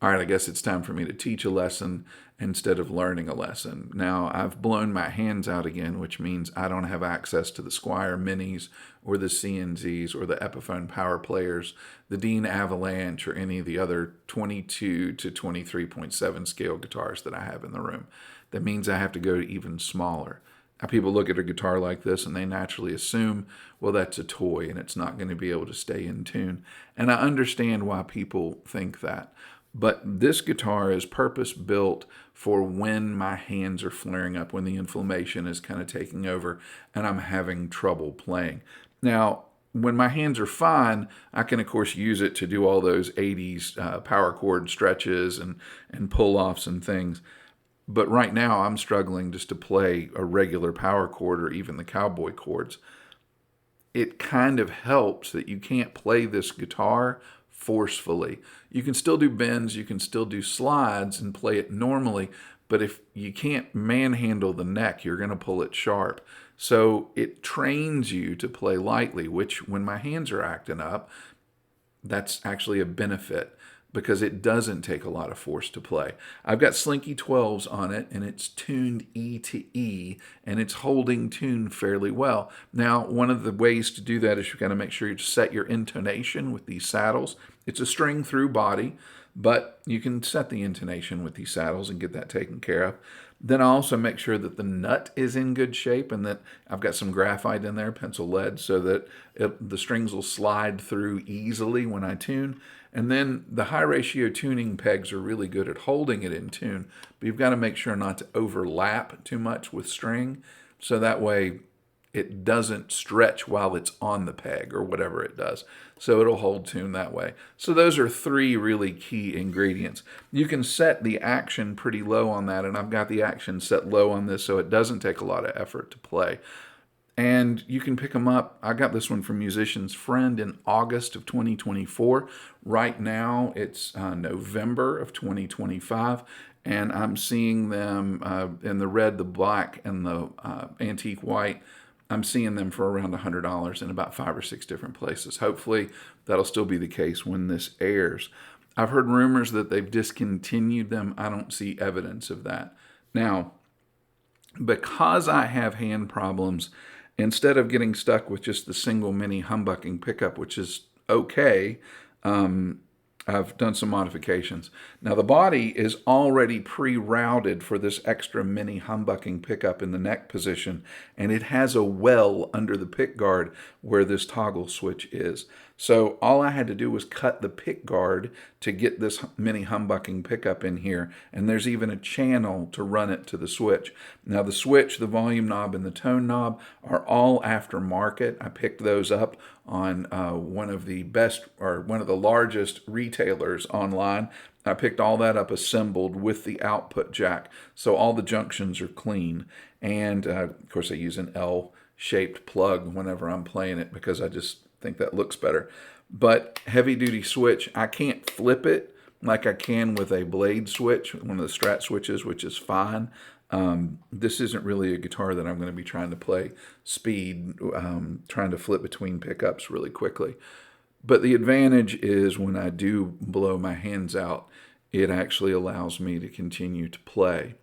all right, I guess it's time for me to teach a lesson instead of learning a lesson. Now, I've blown my hands out again, which means I don't have access to the Squire Minis or the CNZs or the Epiphone Power Players, the Dean Avalanche, or any of the other 22 to 23.7 scale guitars that I have in the room. That means I have to go even smaller. Now, people look at a guitar like this and they naturally assume, well, that's a toy and it's not going to be able to stay in tune. And I understand why people think that. But this guitar is purpose built for when my hands are flaring up, when the inflammation is kind of taking over and I'm having trouble playing. Now, when my hands are fine, I can, of course, use it to do all those 80s power chord stretches and pull-offs and things. But right now, I'm struggling just to play a regular power chord or even the cowboy chords. It kind of helps that you can't play this guitar forcefully. You can still do bends, you can still do slides and play it normally, but if you can't manhandle the neck, you're going to pull it sharp. So it trains you to play lightly, which when my hands are acting up, that's actually a benefit because it doesn't take a lot of force to play. I've got Slinky 12s on it, and it's tuned E to E, and it's holding tune fairly well. Now, one of the ways to do that is you've got to make sure you set your intonation with these saddles. It's a string through body, but you can set the intonation with these saddles and get that taken care of. Then I also make sure that the nut is in good shape and that I've got some graphite in there, pencil lead, so that the strings will slide through easily when I tune. And then the high ratio tuning pegs are really good at holding it in tune, but you've got to make sure not to overlap too much with string, so that way it doesn't stretch while it's on the peg or whatever it does. So it'll hold tune that way. So those are three really key ingredients. You can set the action pretty low on that, and I've got the action set low on this so it doesn't take a lot of effort to play. And you can pick them up. I got this one from Musician's Friend in August of 2024. Right now, it's November of 2025, and I'm seeing them in the red, the black, and the antique white. I'm seeing them for around $100 in about 5 or 6 different places. Hopefully, that'll still be the case when this airs. I've heard rumors that they've discontinued them. I don't see evidence of that. Now, because I have hand problems, instead of getting stuck with just the single mini humbucking pickup, which is okay, I've done some modifications. Now the body is already pre-routed for this extra mini humbucking pickup in the neck position, and it has a well under the pick guard where this toggle switch is. So all I had to do was cut the pick guard to get this mini humbucking pickup in here, and there's even a channel to run it to the switch. Now the switch, the volume knob, and the tone knob are all aftermarket. I picked those up on one of the best, or one of the largest retailers online. I picked all that up assembled with the output jack, so all the junctions are clean. And of course I use an L-shaped plug whenever I'm playing it because I just think that looks better. But heavy duty switch, I can't flip it like I can with a blade switch, one of the Strat switches, which is fine. This isn't really a guitar that I'm going to be trying to play speed, trying to flip between pickups really quickly. But the advantage is when I do blow my hands out, it actually allows me to continue to play.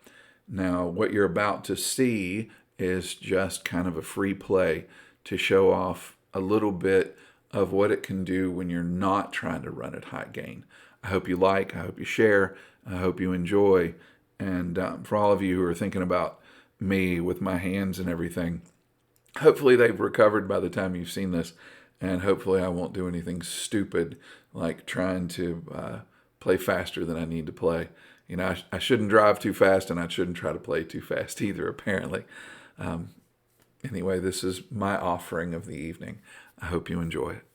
Now, what you're about to see is just kind of a free play to show off a little bit of what it can do when you're not trying to run at high gain. I hope you like, I hope you share, I hope you enjoy. And for all of you who are thinking about me with my hands and everything, hopefully they've recovered by the time you've seen this. And hopefully I won't do anything stupid like trying to play faster than I need to play. You know, I shouldn't drive too fast, and I shouldn't try to play too fast either, apparently. Anyway, this is my offering of the evening. I hope you enjoy it.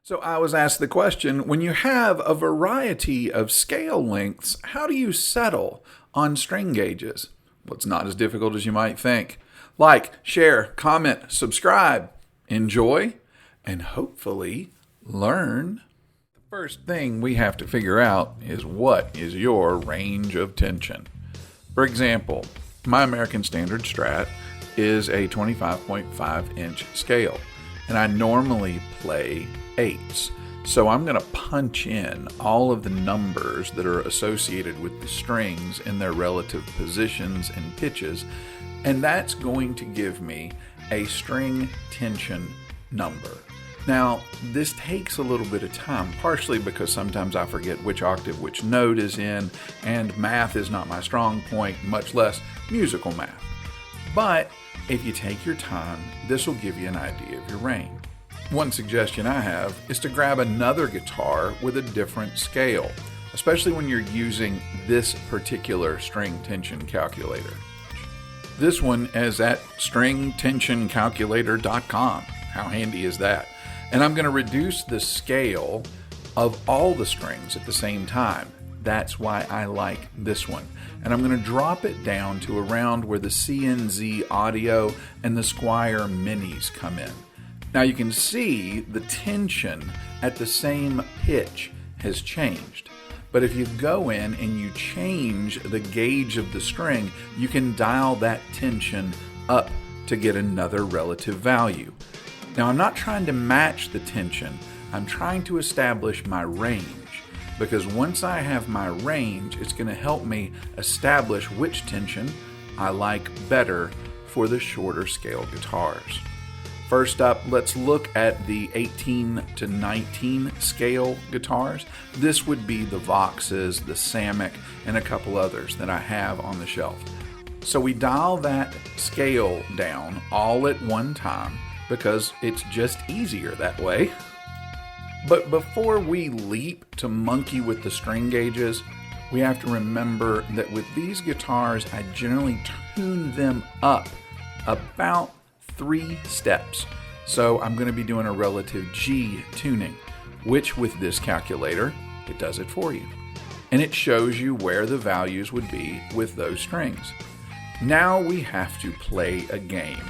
So I was asked the question, when you have a variety of scale lengths, how do you settle on string gauges? Well, it's not as difficult as you might think. Like, share, comment, subscribe, enjoy, and hopefully learn. The first thing we have to figure out is what is your range of tension. For example, my American Standard Strat is a 25.5 inch scale, and I normally play 8s. So I'm going to punch in all of the numbers that are associated with the strings in their relative positions and pitches, and that's going to give me a string tension number. Now, this takes a little bit of time, partially because sometimes I forget which octave which note is in, and math is not my strong point, much less musical math. But if you take your time, this will give you an idea of your range. One suggestion I have is to grab another guitar with a different scale, especially when you're using this particular string tension calculator. This one is at stringtensioncalculator.com. How handy is that? And I'm going to reduce the scale of all the strings at the same time. That's why I like this one. And I'm going to drop it down to around where the CNZ Audio and the Squier Minis come in. Now you can see the tension at the same pitch has changed. But if you go in and you change the gauge of the string, you can dial that tension up to get another relative value. Now I'm not trying to match the tension, I'm trying to establish my range. Because once I have my range, it's going to help me establish which tension I like better for the shorter scale guitars. First up, let's look at the 18 to 19 scale guitars. This would be the Voxes, the Samick, and a couple others that I have on the shelf. So we dial that scale down all at one time because it's just easier that way. But before we leap to monkey with the string gauges, we have to remember that with these guitars, I generally tune them up about 3 steps. So I'm going to be doing a relative G tuning, which with this calculator, it does it for you. And it shows you where the values would be with those strings. Now we have to play a game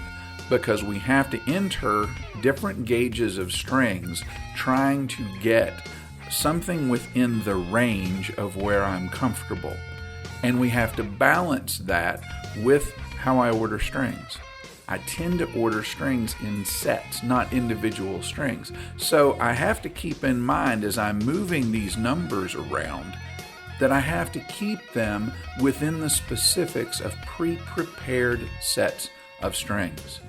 because we have to enter different gauges of strings trying to get something within the range of where I'm comfortable. And we have to balance that with how I order strings. I tend to order strings in sets, not individual strings. So I have to keep in mind as I'm moving these numbers around that I have to keep them within the specifics of pre-prepared sets of strings.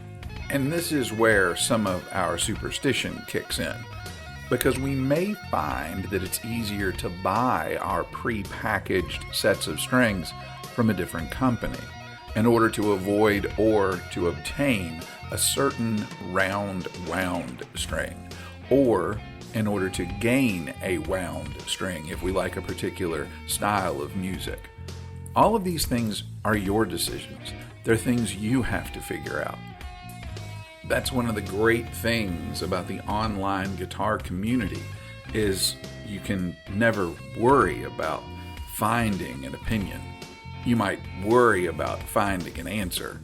And this is where some of our superstition kicks in, because we may find that it's easier to buy our pre-packaged sets of strings from a different company in order to avoid or to obtain a certain round wound string, or in order to gain a wound string if we like a particular style of music. All of these things are your decisions. They're things you have to figure out. That's one of the great things about the online guitar community is you can never worry about finding an opinion. You might worry about finding an answer.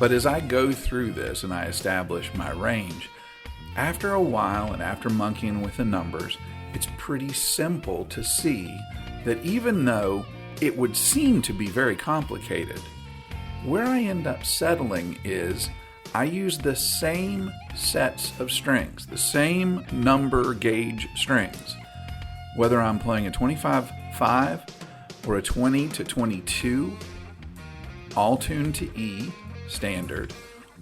But as I go through this and I establish my range, after a while and after monkeying with the numbers, it's pretty simple to see that even though it would seem to be very complicated, where I end up settling is I use the same sets of strings, the same number gauge strings, whether I'm playing a 25/5 or a 20 to 22, all tuned to E standard,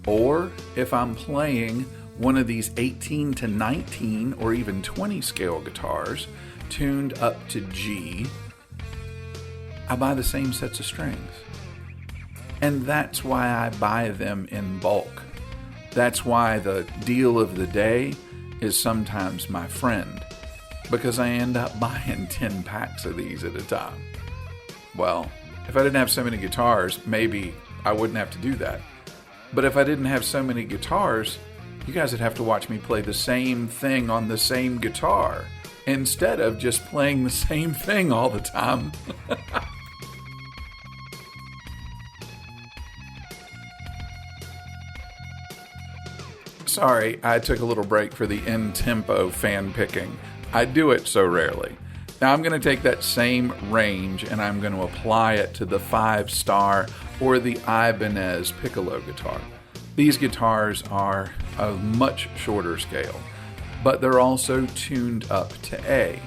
or if I'm playing one of these 18 to 19 or even 20 scale guitars tuned up to G, I buy the same sets of strings. And that's why I buy them in bulk. That's why the deal of the day is sometimes my friend, because I end up buying 10 packs of these at a time. Well, if I didn't have so many guitars, maybe I wouldn't have to do that. But if I didn't have so many guitars, You guys would have to watch me play the same thing on the same guitar instead of just playing the same thing all the time. Sorry, I took a little break for the in-tempo fan picking. I do it so rarely. Now I'm going to take that same range and I'm going to apply it to the 5-star or the Ibanez piccolo guitar. These guitars are a much shorter scale, but they're also tuned up to A.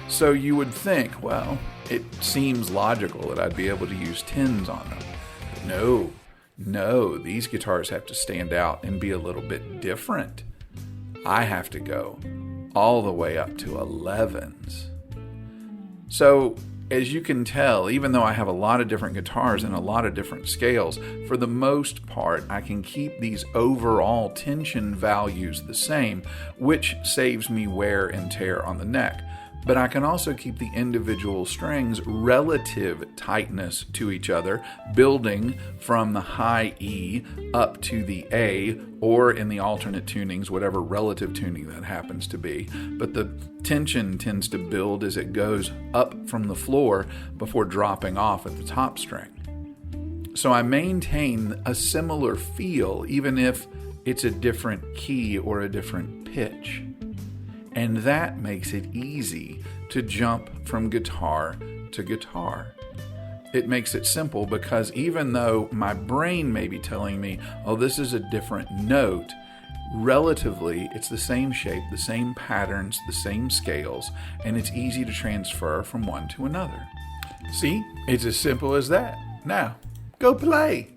So you would think, well, it seems logical that I'd be able to use 10s on them. But no, these guitars have to stand out and be a little bit different. I have to go all the way up to 11s. So, as you can tell, even though I have a lot of different guitars and a lot of different scales, for the most part, I can keep these overall tension values the same, which saves me wear and tear on the neck. But I can also keep the individual strings relative tightness to each other, building from the high E up to the A, or in the alternate tunings, whatever relative tuning that happens to be. But the tension tends to build as it goes up from the floor before dropping off at the top string. So I maintain a similar feel, even if it's a different key or a different pitch. And that makes it easy to jump from guitar to guitar. It makes it simple because even though my brain may be telling me, oh, this is a different note, relatively it's the same shape, the same patterns, the same scales, and it's easy to transfer from one to another. See, it's as simple as that. Now, go play.